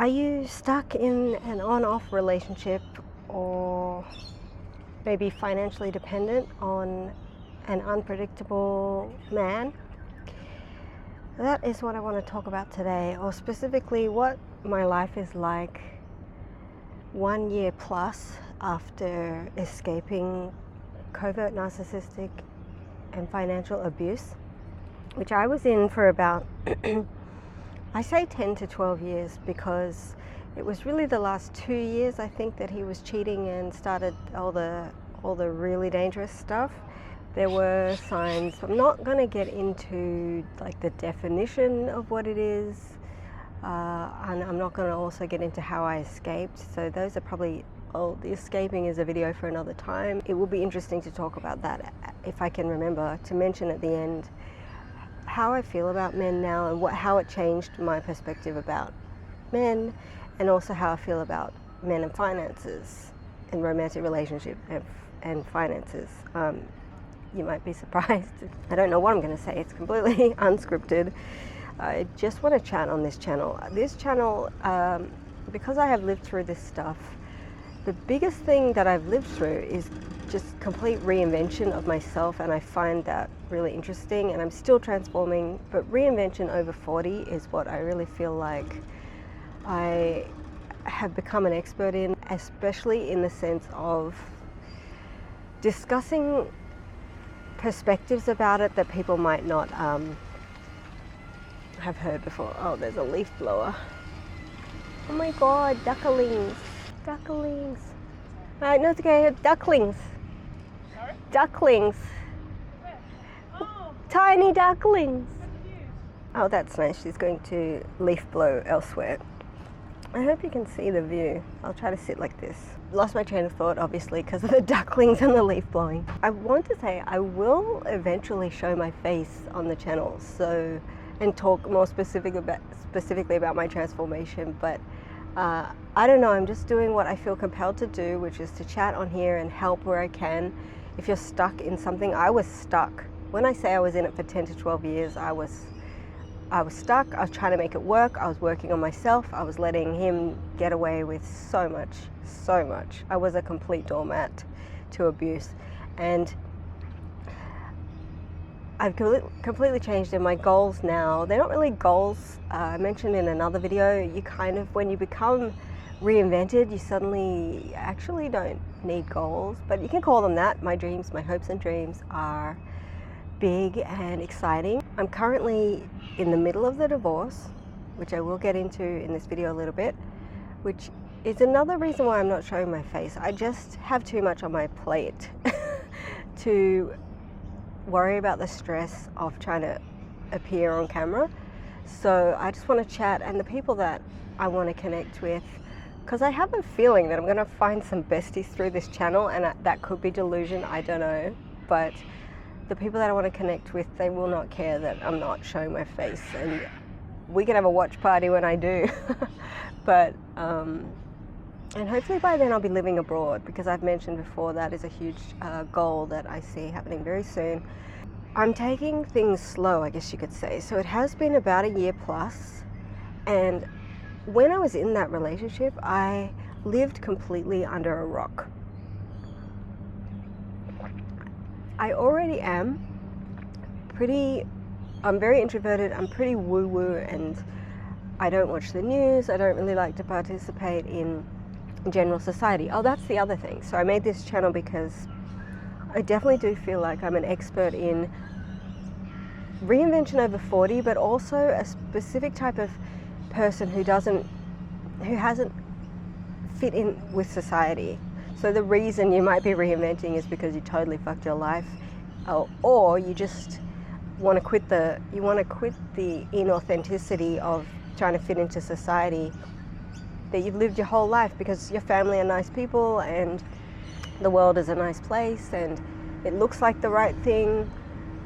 Are you stuck in an on-off relationship, or maybe financially dependent on an unpredictable man? That is what I want to talk about today, or specifically what my life is like 1 year plus after escaping covert narcissistic and financial abuse, which I was in for about I say 10 to 12 years because it was really the last 2 years, I think, that he was cheating and started all the really dangerous stuff. There were signs. I'm not going to get into like the definition of what it is, and I'm not going to also get into how I escaped. So those are probably, the escaping is a video for another time. It will be interesting to talk about that if I can remember to mention at the end how I feel about men now and how it changed my perspective about men, and also how I feel about men and finances and romantic relationship and finances. You might be surprised. I don't know what I'm going to say. It's completely unscripted. I just want to chat on this channel. Because I have lived through this stuff, the biggest thing that I've lived through is just complete reinvention of myself, and I find that really interesting, and I'm still transforming, but reinvention over 40 is what I really feel like I have become an expert in, especially in the sense of discussing perspectives about it that people might not have heard before. Oh, there's a leaf blower. Oh my god, ducklings. No, it's okay, ducklings. Sorry? Ducklings. Where? Oh, Tiny ducklings. that's cute. Oh, that's nice. She's going to leaf blow elsewhere. I hope you can see the view. I'll try to sit like this. Lost my train of thought, obviously, because of the ducklings and the leaf blowing. I want to say I will eventually show my face on the channel, and talk more specifically about my transformation, but I don't know, I'm just doing what I feel compelled to do, which is to chat on here and help where I can. If you're stuck in something, I was stuck. When I say I was in it for 10 to 12 years, I was stuck. I was trying to make it work. I was working on myself. I was letting him get away with so much. I was a complete doormat to abuse. And I've completely changed in my goals now. They're not really goals. I mentioned in another video, you kind of, when you become reinvented, you suddenly actually don't need goals, but you can call them that. My dreams, my hopes and dreams are big and exciting. I'm currently in the middle of the divorce, which I will get into in this video a little bit, which is another reason why I'm not showing my face. I just have too much on my plate to worry about the stress of trying to appear on camera. So I just want to chat, and the people that I want to connect with, because I have a feeling that I'm going to find some besties through this channel, and that could be delusion, I don't know, but the people that I want to connect with, they will not care that I'm not showing my face, and we can have a watch party when I do. But and hopefully by then I'll be living abroad, because I've mentioned before that is a huge goal that I see happening very soon. I'm taking things slow, I guess you could say. So it has been about a year plus, and when I was in that relationship, I lived completely under a rock. I already am I'm very introverted, I'm pretty woo-woo, and I don't watch the news. I don't really like to participate in general society. Oh, that's the other thing. So I made this channel because I definitely do feel like I'm an expert in reinvention over 40, but also a specific type of person who hasn't fit in with society. So the reason you might be reinventing is because you totally fucked your life, or you just want to quit the inauthenticity of trying to fit into society that you've lived your whole life, because your family are nice people and the world is a nice place and it looks like the right thing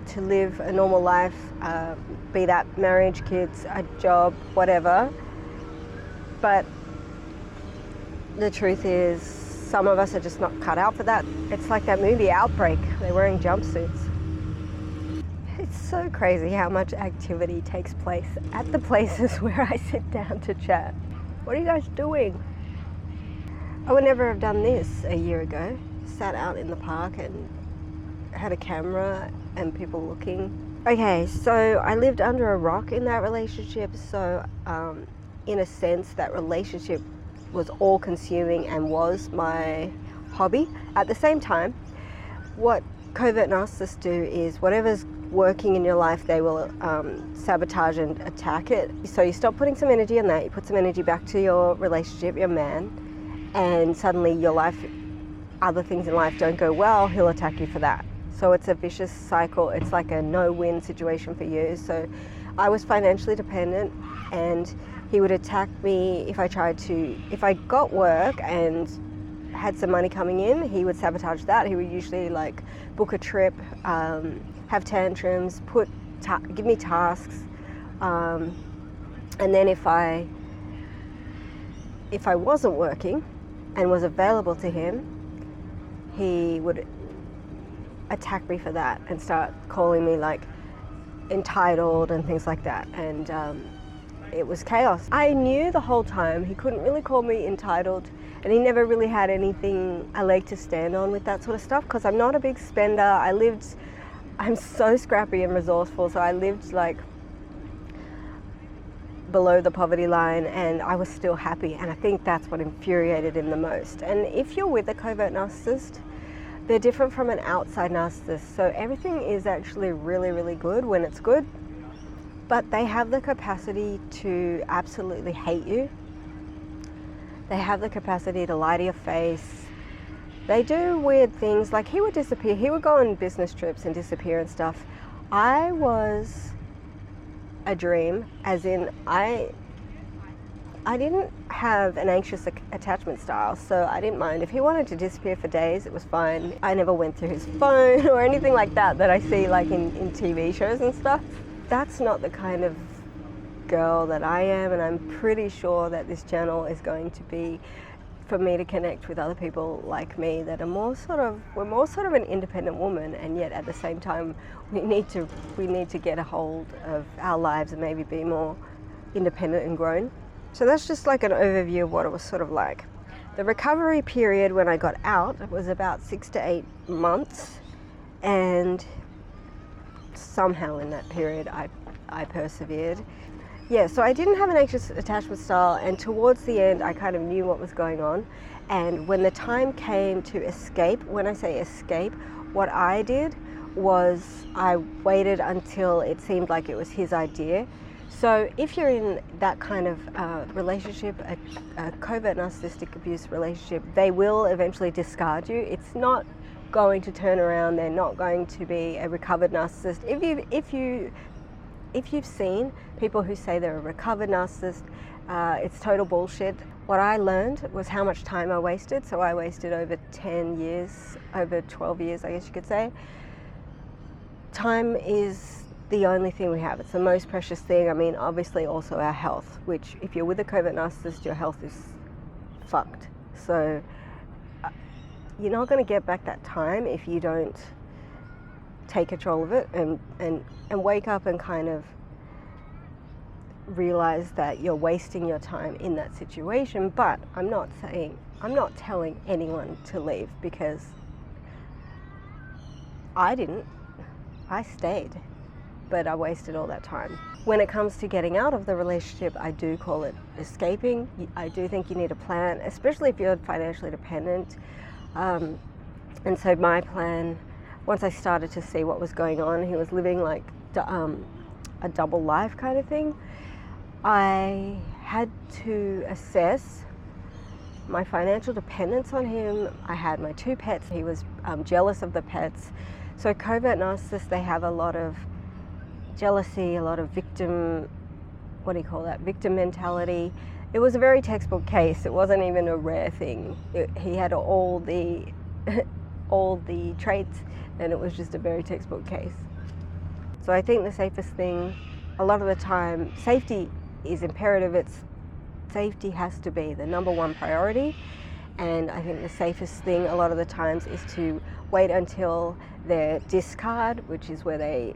to live a normal life, be that marriage, kids, a job, whatever. But the truth is, some of us are just not cut out for that. It's like that movie Outbreak. They're wearing jumpsuits. It's so crazy how much activity takes place at the places where I sit down to chat. What are you guys doing? I would never have done this a year ago. Sat out in the park and had a camera and people looking. Okay, so I lived under a rock in that relationship. So in a sense, that relationship was all consuming and was my hobby. At the same time, what covert narcissists do is whatever's working in your life, they will sabotage and attack it. So you stop putting some energy on that, you put some energy back to your relationship, your man, and suddenly your life, other things in life don't go well, he'll attack you for that. So it's a vicious cycle. It's like a no-win situation for you. So I was financially dependent, and he would attack me if I got work and had some money coming in, he would sabotage that. He would usually like book a trip, have tantrums, give me tasks, and then if I wasn't working and was available to him, he would attack me for that and start calling me like entitled and things like that, and it was chaos. I knew the whole time he couldn't really call me entitled, and he never really had anything a leg to stand on with that sort of stuff, because I'm not a big spender. I'm so scrappy and resourceful, so I lived like below the poverty line, and I was still happy, and I think that's what infuriated him the most. And if you're with a covert narcissist, they're different from an outside narcissist, so everything is actually really, really good when it's good, but they have the capacity to absolutely hate you. They have the capacity to lie to your face. They do weird things, like he would disappear. He would go on business trips and disappear and stuff. I was a dream, as in I didn't have an anxious attachment style, so I didn't mind. If he wanted to disappear for days, it was fine. I never went through his phone or anything like that I see like in TV shows and stuff. That's not the kind of girl that I am, and I'm pretty sure that this channel is going to be for me to connect with other people like me that are we're more sort of an independent woman, and yet at the same time we need to get a hold of our lives and maybe be more independent and grown. So that's just like an overview of what it was sort of like. The recovery period when I got out was about 6 to 8 months, and somehow in that period I persevered. Yeah, so I didn't have an anxious attachment style, and towards the end I kind of knew what was going on. And when the time came to escape, when I say escape, what I did was I waited until it seemed like it was his idea. So if you're in that kind of relationship, a covert narcissistic abuse relationship, they will eventually discard you. It's not going to turn around. They're not going to be a recovered narcissist. If you've seen people who say they're a recovered narcissist, it's total bullshit. What I learned was how much time I wasted. So I wasted over 10 years, over 12 years, I guess you could say. Time is the only thing we have. It's the most precious thing. I mean, obviously also our health, which if you're with a covert narcissist, your health is fucked. So you're not going to get back that time if you don't take control of it and wake up and kind of realize that you're wasting your time in that situation. But I'm not telling anyone to leave, because I didn't. I stayed, but I wasted all that time. When it comes to getting out of the relationship, I do call it escaping. I do think you need a plan, especially if you're financially dependent. And so my plan, once I started to see what was going on, he was living like a double life kind of thing. I had to assess my financial dependence on him. I had my 2 pets. He was jealous of the pets. So covert narcissists, they have a lot of jealousy, a lot of victim mentality. It was a very textbook case. It wasn't even a rare thing. He had all the traits, and it was just a very textbook case. So I think the safest thing, a lot of the time, safety is imperative. Safety has to be the number one priority. And I think the safest thing a lot of the times is to wait until their discard, which is where they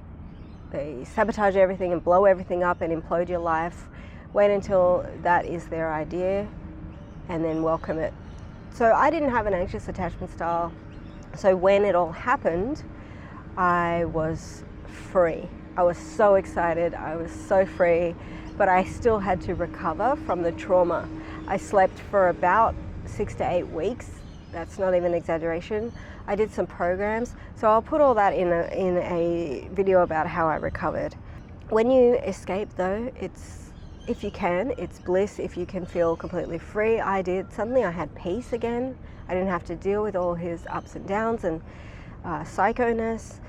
sabotage everything and blow everything up and implode your life. Wait until that is their idea and then welcome it. So I didn't have an anxious attachment style. So when it all happened, I was free. I was so excited. I was so free, but I still had to recover from the trauma. I slept for about 6 to 8 weeks. That's not even an exaggeration. I did some programs. So I'll put all that in a video about how I recovered. When you escape though, if you can, it's bliss. If you can feel completely free, I did. Suddenly I had peace again. I didn't have to deal with all his ups and downs and psychoness.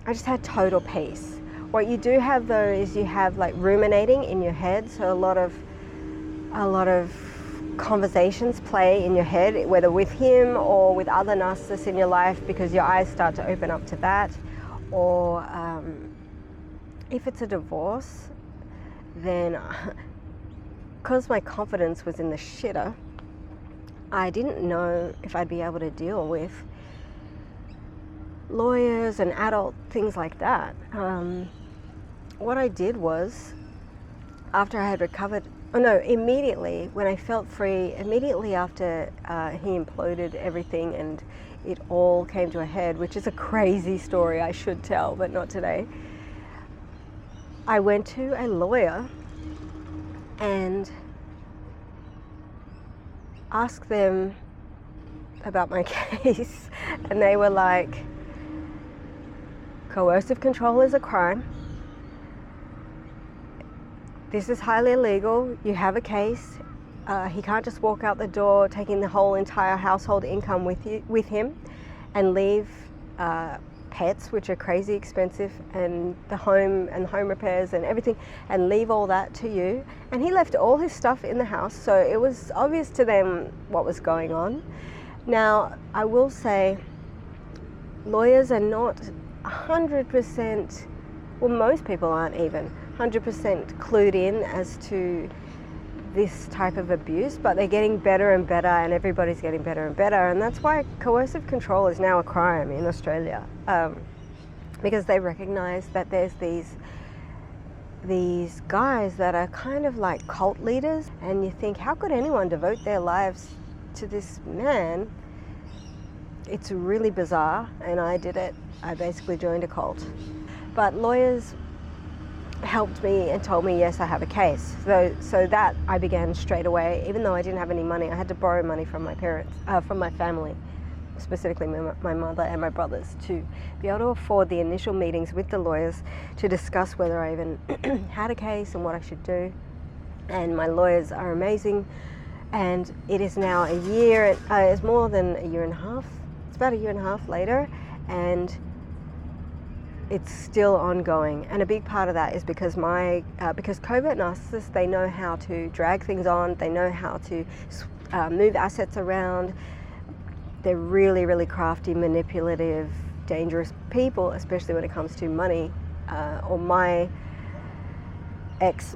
I just had total peace. What you do have though is you have like ruminating in your head. So a lot of conversations play in your head, whether with him or with other narcissists in your life, because your eyes start to open up to that. Or if it's a divorce, then because my confidence was in the shitter, I didn't know if I'd be able to deal with lawyers and adult things like that. What I did was, after I had recovered, immediately when I felt free, immediately after he imploded everything and it all came to a head, which is a crazy story I should tell, but not today. I went to a lawyer and asked them about my case, and they were like, coercive control is a crime. This is highly illegal. You have a case. He can't just walk out the door taking the whole entire household income with him and leave pets, which are crazy expensive, and the home and home repairs and everything, and leave all that to you. And he left all his stuff in the house, so it was obvious to them what was going on. Now, I will say, lawyers are not 100%, well, most people aren't even 100% clued in as to this type of abuse, but they're getting better and better, and everybody's getting better and better, and that's why coercive control is now a crime in Australia, because they recognize that there's these guys that are kind of like cult leaders, and you think, how could anyone devote their lives to this man? It's really bizarre, and I did it. I basically joined a cult. But lawyers helped me and told me, yes, I have a case. So that I began straight away. Even though I didn't have any money, I had to borrow money from my parents, from my family, specifically my mother and my brothers, to be able to afford the initial meetings with the lawyers to discuss whether I even had a case and what I should do. And my lawyers are amazing. And it is now a year, it's more than a year and a half. It's about a year and a half later, and it's still ongoing. And a big part of that is because because covert narcissists, they know how to drag things on, they know how to move assets around. They're really, really crafty, manipulative, dangerous people, especially when it comes to money. Or my ex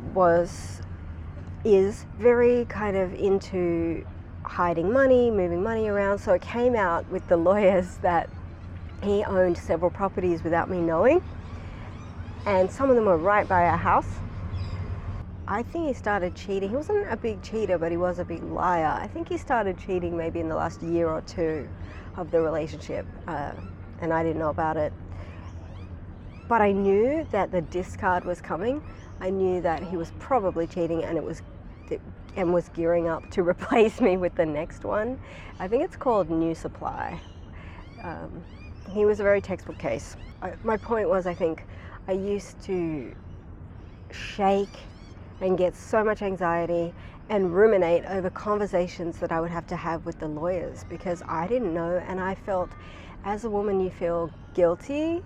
is very kind of into hiding money, moving money around. So it came out with the lawyers that he owned several properties without me knowing, and some of them were right by our house. I think he started cheating. He wasn't a big cheater, but he was a big liar. I think he started cheating maybe in the last year or two of the relationship, and I didn't know about it. But I knew that the discard was coming. I knew that he was probably cheating, and was gearing up to replace me with the next one. I think it's called New Supply. He was a very textbook case. My point was, I think I used to shake and get so much anxiety and ruminate over conversations that I would have to have with the lawyers, because I didn't know, and I felt, as a woman, you feel guilty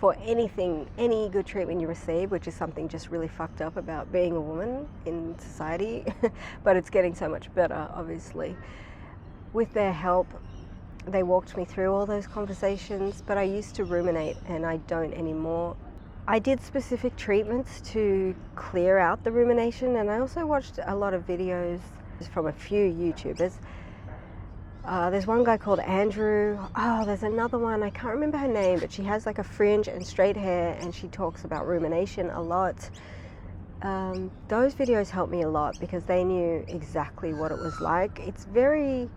for anything, any good treatment you receive, which is something just really fucked up about being a woman in society. But it's getting so much better, obviously. With their help, they walked me through all those conversations, but I used to ruminate, and I don't anymore. I did specific treatments to clear out the rumination, and I also watched a lot of videos from a few YouTubers. There's one guy called Andrew. There's another one, I can't remember her name, but she has like a fringe and straight hair, and she talks about rumination a lot. those videos helped me a lot because they knew exactly what it was like. It's very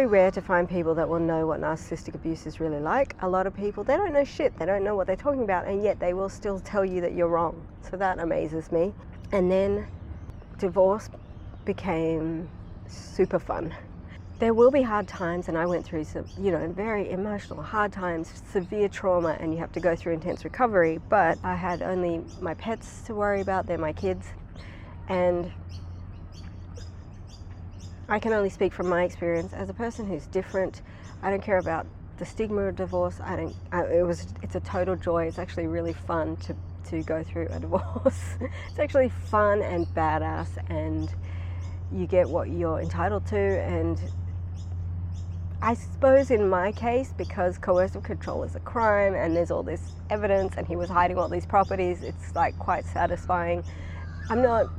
rare to find people that will know what narcissistic abuse is really like. A lot of people, they don't know shit, they don't know what they're talking about, and yet they will still tell you that you're wrong. So that amazes me. And then divorce became super fun. There will be hard times, and I went through some, very emotional, hard times, severe trauma, and you have to go through intense recovery. But I had only my pets to worry about, they're my kids, and I can only speak from my experience as a person who's different. I don't care about the stigma of divorce. It's a total joy. It's actually really fun to go through a divorce. It's actually fun and badass, and you get what you're entitled to. And I suppose in my case, because coercive control is a crime and there's all this evidence and he was hiding all these properties, it's like quite satisfying. I'm not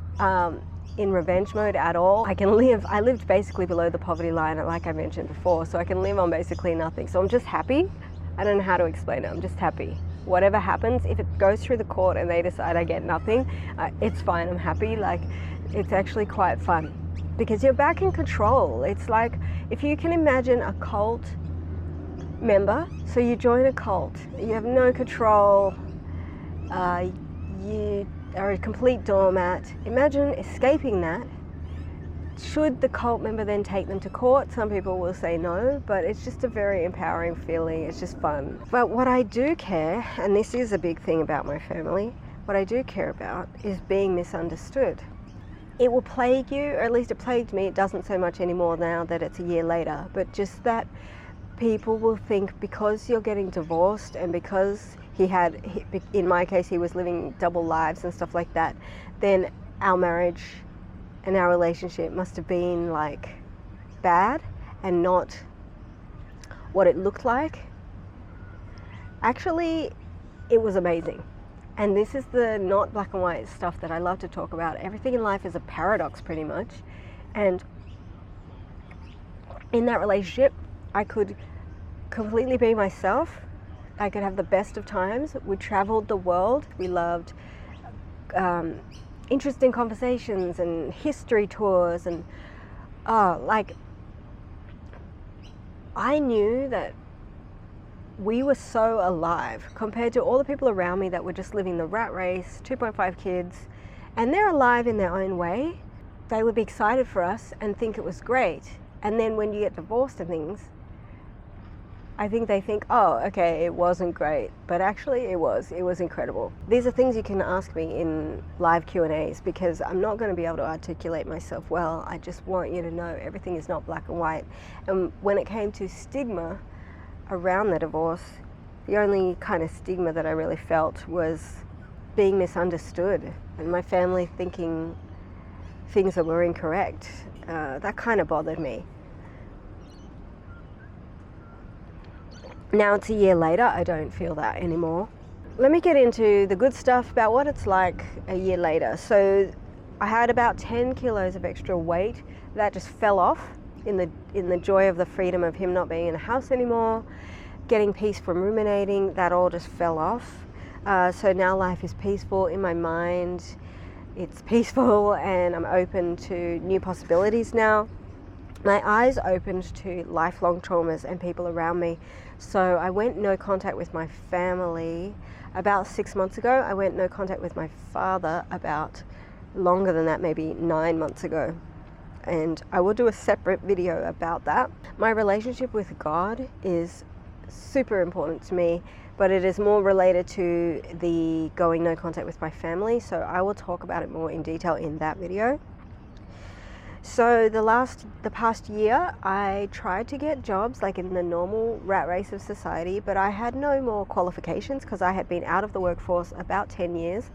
in revenge mode at all. I lived basically below the poverty line, like I mentioned before, so I can live on basically nothing. So I'm just happy. I don't know how to explain it. I'm just happy. Whatever happens, if it goes through the court and they decide I get nothing, it's fine. I'm happy. Like, it's actually quite fun because you're back in control. It's like, if you can imagine a cult member, so you join a cult, you have no control, you are a complete doormat. Imagine escaping that. Should the cult member then take them to court? Some people will say no, but it's just a very empowering feeling. It's just fun. But what I do care, and this is a big thing about my family, what I do care about is being misunderstood. It will plague you, or at least it plagued me. It doesn't so much anymore now that it's a year later, but just that people will think because you're getting divorced and because in my case, he was living double lives and stuff like that, then our marriage and our relationship must have been like bad and not what it looked like. Actually, it was amazing. And this is the not black and white stuff that I love to talk about. Everything in life is a paradox pretty much. And in that relationship, I could completely be myself. I could have the best of times. We traveled the world. We loved interesting conversations and history tours. And I knew that we were so alive compared to all the people around me that were just living the rat race, 2.5 kids, and they're alive in their own way. They would be excited for us and think it was great. And then when you get divorced and things, I think they think, oh, okay, it wasn't great, but actually it was incredible. These are things you can ask me in live Q&As because I'm not going to be able to articulate myself well. I just want you to know everything is not black and white. And when it came to stigma around the divorce, the only kind of stigma that I really felt was being misunderstood and my family thinking things that were incorrect. That kind of bothered me. Now it's a year later, I don't feel that anymore. Let me get into the good stuff about what it's like a year later. So I had about 10 kilos of extra weight that just fell off in the joy of the freedom of him not being in the house anymore, getting peace from ruminating, that all just fell off. So now life is peaceful in my mind. It's peaceful and I'm open to new possibilities now. My eyes opened to lifelong traumas and people around me. So I went no contact with my family about 6 months ago. I went no contact with my father about longer than that, maybe 9 months ago. And I will do a separate video about that. My relationship with God is super important to me, but it is more related to the going no contact with my family. So I will talk about it more in detail in that video. So the past year, I tried to get jobs like in the normal rat race of society, but I had no more qualifications because I had been out of the workforce about 10 years.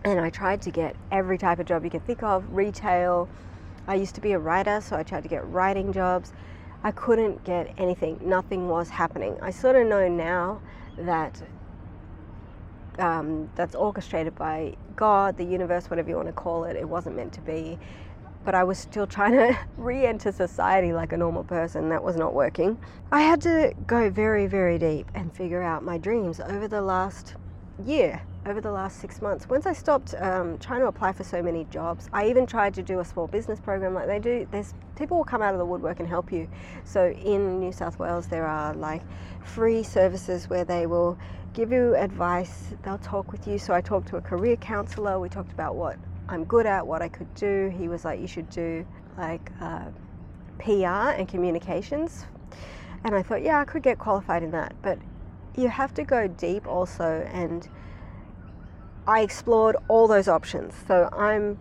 And I tried to get every type of job you can think of, retail. I used to be a writer, so I tried to get writing jobs. I couldn't get anything. Nothing was happening. I sort of know now that that's orchestrated by God, the universe, whatever you want to call it. It wasn't meant to be. But I was still trying to re-enter society like a normal person. That was not working. I had to go very, very deep and figure out my dreams. Over the last year, over the last 6 months. Once I stopped trying to apply for so many jobs, I even tried to do a small business program like they do. There's people will come out of the woodwork and help you. So in New South Wales, there are like free services where they will give you advice. They'll talk with you. So I talked to a career counselor. We talked about what I'm good at, what I could do. He was like, you should do like PR and communications. And I thought, yeah, I could get qualified in that. But you have to go deep also. And I explored all those options. So I'm,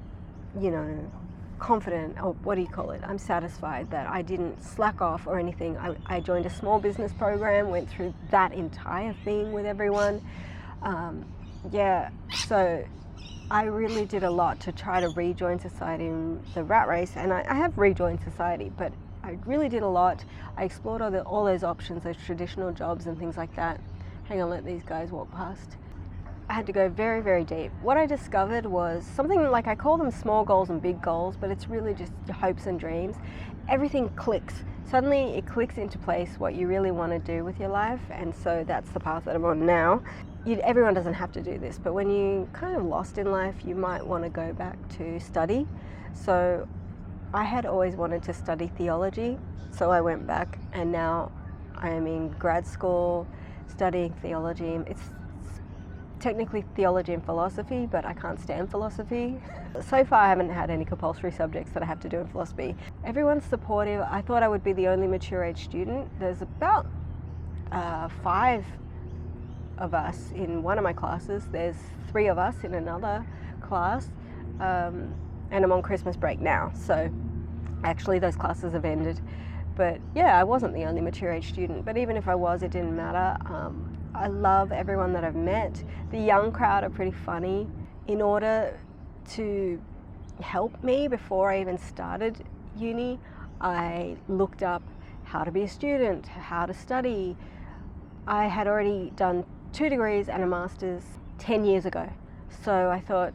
confident, or what do you call it? I'm satisfied that I didn't slack off or anything. I joined a small business program, went through that entire thing with everyone. So I really did a lot to try to rejoin society in the rat race, and I have rejoined society, but I really did a lot. I explored all those options, those traditional jobs and things like that. Hang on, let these guys walk past. I had to go very, very deep. What I discovered was something like, I call them small goals and big goals, but it's really just your hopes and dreams. Everything clicks. Suddenly it clicks into place what you really want to do with your life, and so that's the path that I'm on now. Everyone doesn't have to do this, but when you're kind of lost in life, you might want to go back to study. So I had always wanted to study theology, so I went back, and now I am in grad school studying theology. It's technically theology and philosophy, but I can't stand philosophy. So far I haven't had any compulsory subjects that I have to do in philosophy. Everyone's supportive. I thought I would be the only mature age student. There's about 5 of us in one of my classes. There's 3 of us in another class, and I'm on Christmas break now, so actually those classes have ended. But yeah, I wasn't the only mature age student, but even if I was, it didn't matter. I love everyone that I've met. The young crowd are pretty funny. In order to help me before I even started uni, I looked up how to be a student, how to study. I had already done 2 degrees and a master's 10 years ago. So I thought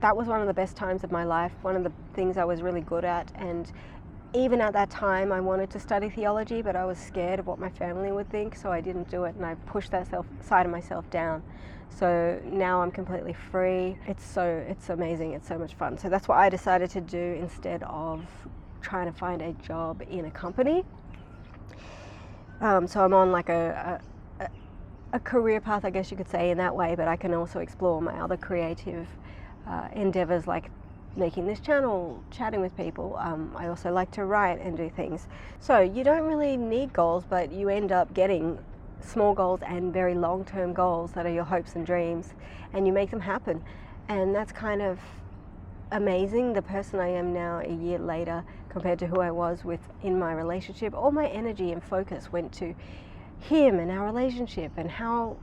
that was one of the best times of my life, one of the things I was really good at. And even at that time, I wanted to study theology, but I was scared of what my family would think, so I didn't do it, and I pushed that side of myself down. So now I'm completely free. It's amazing. It's so much fun. So that's what I decided to do instead of trying to find a job in a company. So I'm on like a career path, I guess you could say, in that way, but I can also explore my other creative endeavors, like making this channel, chatting with people. I also like to write and do things. So you don't really need goals, but you end up getting small goals and very long-term goals that are your hopes and dreams, and you make them happen. And that's kind of amazing. The person I am now a year later compared to who I was in my relationship, all my energy and focus went to him and our relationship and how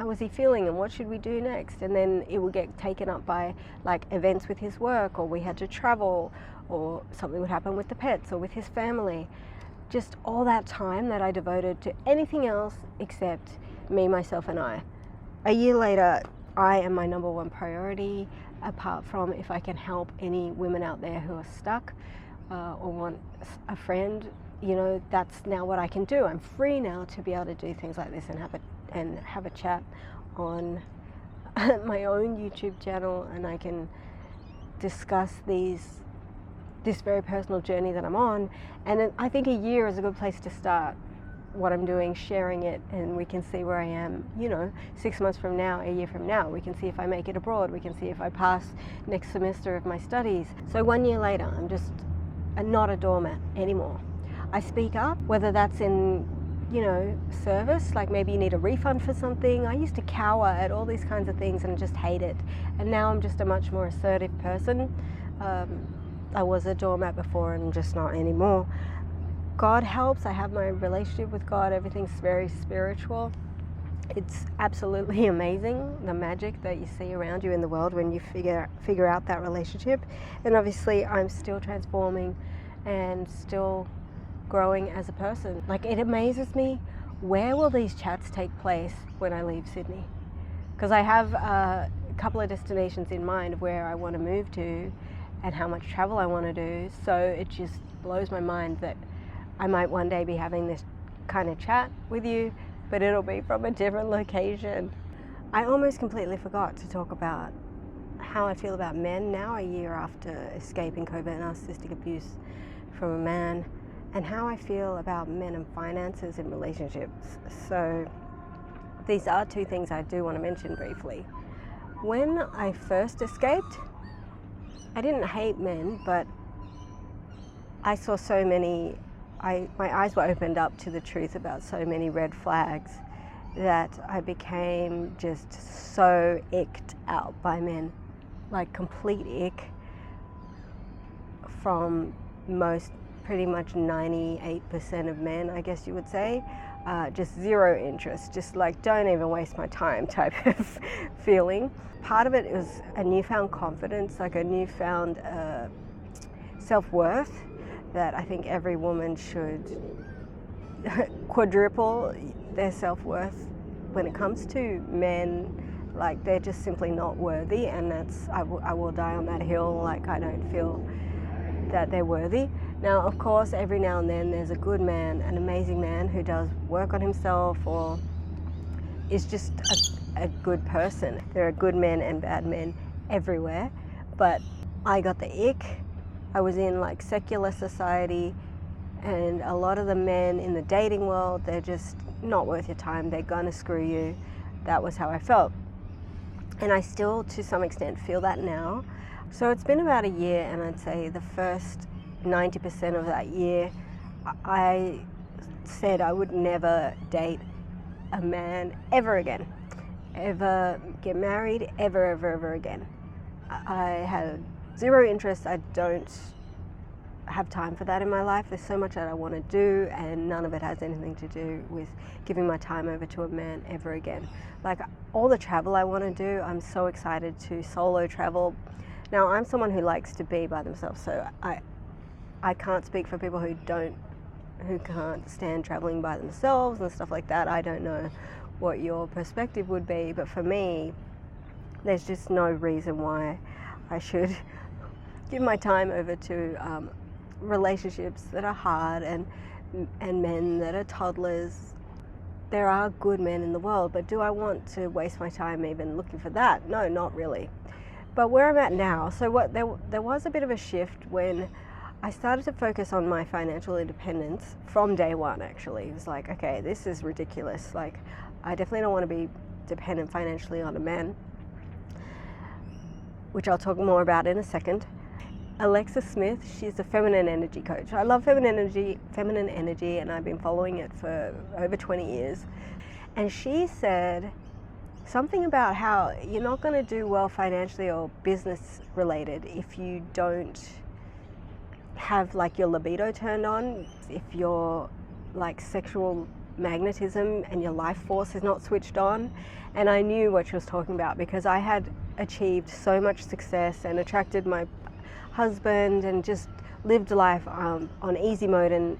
was he feeling and what should we do next. And then it would get taken up by like events with his work, or we had to travel, or something would happen with the pets or with his family. Just all that time that I devoted to anything else except me, myself and I. A year later, I am my number one priority, apart from if I can help any women out there who are stuck or want a friend. That's now what I can do. I'm free now to be able to do things like this and have a chat on my own YouTube channel, and I can discuss this very personal journey that I'm on. And I think a year is a good place to start what I'm doing, sharing it, and we can see where I am, 6 months from now, a year from now. We can see if I make it abroad. We can see if I pass next semester of my studies. So 1 year later, I'm just not a doormat anymore. I speak up, whether that's in service, like maybe you need a refund for something. I used to cower at all these kinds of things and just hate it. And now I'm just a much more assertive person. I was a doormat before and just not anymore. God helps. I have my relationship with God. Everything's very spiritual. It's absolutely amazing, the magic that you see around you in the world when you figure out that relationship. And obviously I'm still transforming and still growing as a person. Like, it amazes me, where will these chats take place when I leave Sydney? Because I have a couple of destinations in mind of where I want to move to and how much travel I want to do. So it just blows my mind that I might one day be having this kind of chat with you, but it'll be from a different location. I almost completely forgot to talk about how I feel about men now, a year after escaping covert narcissistic abuse from a man, and how I feel about men and finances in relationships. So these are two things I do want to mention briefly. When I first escaped, I didn't hate men, but I saw so many, my eyes were opened up to the truth about so many red flags that I became just so icked out by men, like complete ick from pretty much 98% of men, I guess you would say. Just zero interest, just like don't even waste my time type of feeling. Part of it was a newfound confidence, like a newfound self-worth that I think every woman should quadruple their self-worth when it comes to men. Like they're just simply not worthy, and that's I will die on that hill. Like I don't feel that they're worthy. Now, of course, every now and then there's a good man, an amazing man who does work on himself or is just a good person. There are good men and bad men everywhere, but I got the ick. I was in like secular society, and a lot of the men in the dating world, they're just not worth your time. They're gonna screw you. That was how I felt. And I still, to some extent, feel that now. So it's been about a year, and I'd say the first 90% of that year, I said I would never date a man ever again, ever get married, ever again. I had zero interest. I don't have time for that in my life. There's so much that I want to do, and none of it has anything to do with giving my time over to a man ever again. Like all the travel I want to do, I'm so excited to solo travel. Now, I'm someone who likes to be by themselves, so I can't speak for people who can't stand traveling by themselves and stuff like that. I don't know what your perspective would be, but for me, there's just no reason why I should give my time over to relationships that are hard and men that are toddlers. There are good men in the world, but do I want to waste my time even looking for that? No, not really. But where I'm at now, so there was a bit of a shift when I started to focus on my financial independence from day one, actually. It was like, okay, this is ridiculous. Like, I definitely don't want to be dependent financially on a man, which I'll talk more about in a second. Alexa Smith, she's a feminine energy coach. I love feminine energy, and I've been following it for over 20 years. And she said something about how you're not going to do well financially or business related if you don't have like your libido turned on, if your like sexual magnetism and your life force is not switched on. And I knew what she was talking about because I had achieved so much success and attracted my husband and just lived life on easy mode and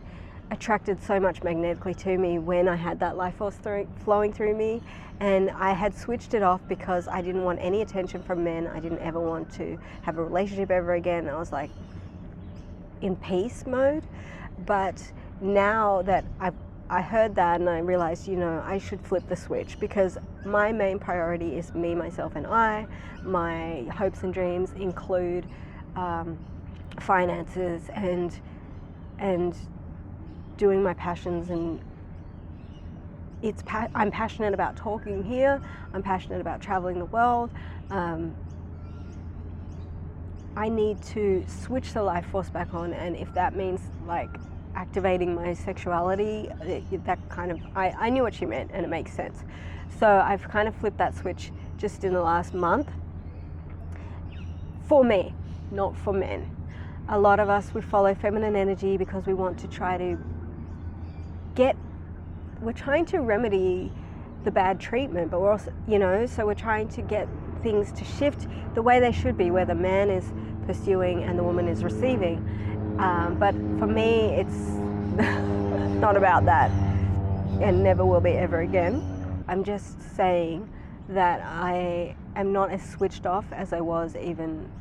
attracted so much magnetically to me when I had that life force flowing through me. And I had switched it off because I didn't want any attention from men. I didn't ever want to have a relationship ever again. I was like in peace mode. But now that I heard that and I realized, I should flip the switch because my main priority is me, myself, and I. My hopes and dreams include finances and doing my passions, and I'm passionate about talking here. I'm passionate about traveling the world. I need to switch the life force back on, and if that means like activating my sexuality, that kind of I knew what she meant, and it makes sense. So I've kind of flipped that switch just in the last month for me, not for men. A lot of us, we follow feminine energy because we want to try to we're trying to remedy the bad treatment, but we're also, so we're trying to get things to shift the way they should be, where the man is pursuing and the woman is receiving. But for me, it's not about that, and never will be ever again. I'm just saying that I am not as switched off as I was even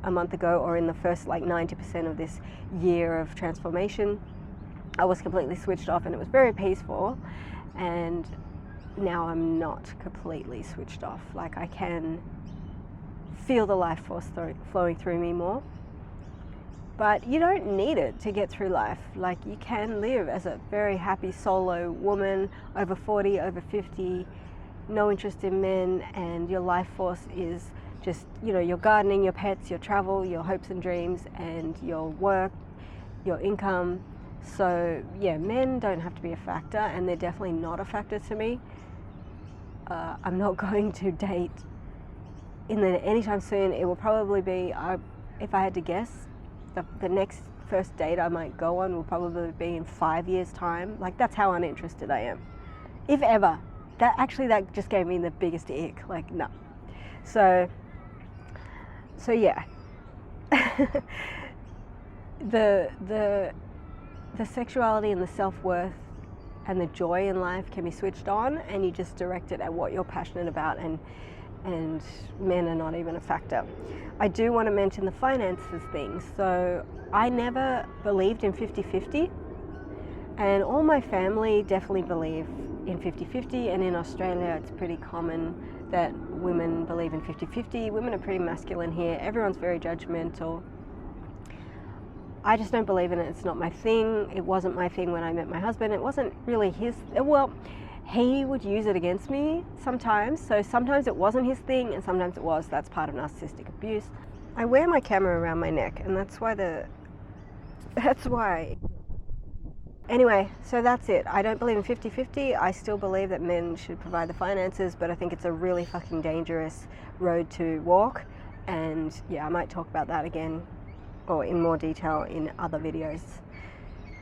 a month ago or in the first 90% of this year of transformation. I was completely switched off, and it was very peaceful, and now I'm not completely switched off. Like, I can feel the life force flowing through me more. But you don't need it to get through life. Like, you can live as a very happy solo woman, over 40, over 50, no interest in men, and your life force is just, you know, your gardening, your pets, your travel, your hopes and dreams, and your work, your income. So yeah, men don't have to be a factor, and they're definitely not a factor to me. I'm not going to date anytime soon. It will probably be, if I had to guess, the next first date I might go on will probably be in 5 years' time. Like, that's how uninterested I am, if ever. That just gave me the biggest ick. Like, no. So yeah. the sexuality and the self-worth and the joy in life can be switched on, and you just direct it at what you're passionate about, and men are not even a factor. I do want to mention the finances thing. So I never believed in 50-50, and all my family definitely believe in 50-50, and in Australia it's pretty common that women believe in 50-50. Women are pretty masculine here. Everyone's very judgmental. I just don't believe in it. It's not my thing. It wasn't my thing when I met my husband. It wasn't really his. Well, he would use it against me sometimes. So sometimes it wasn't his thing, and sometimes it was. That's part of narcissistic abuse. I wear my camera around my neck, and that's why. Anyway, so that's it. I don't believe in 50-50. I still believe that men should provide the finances, but I think it's a really fucking dangerous road to walk. And yeah, I might talk about that again, or in more detail in other videos.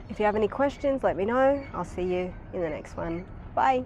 If you have any questions, let me know. I'll see you in the next one. Bye.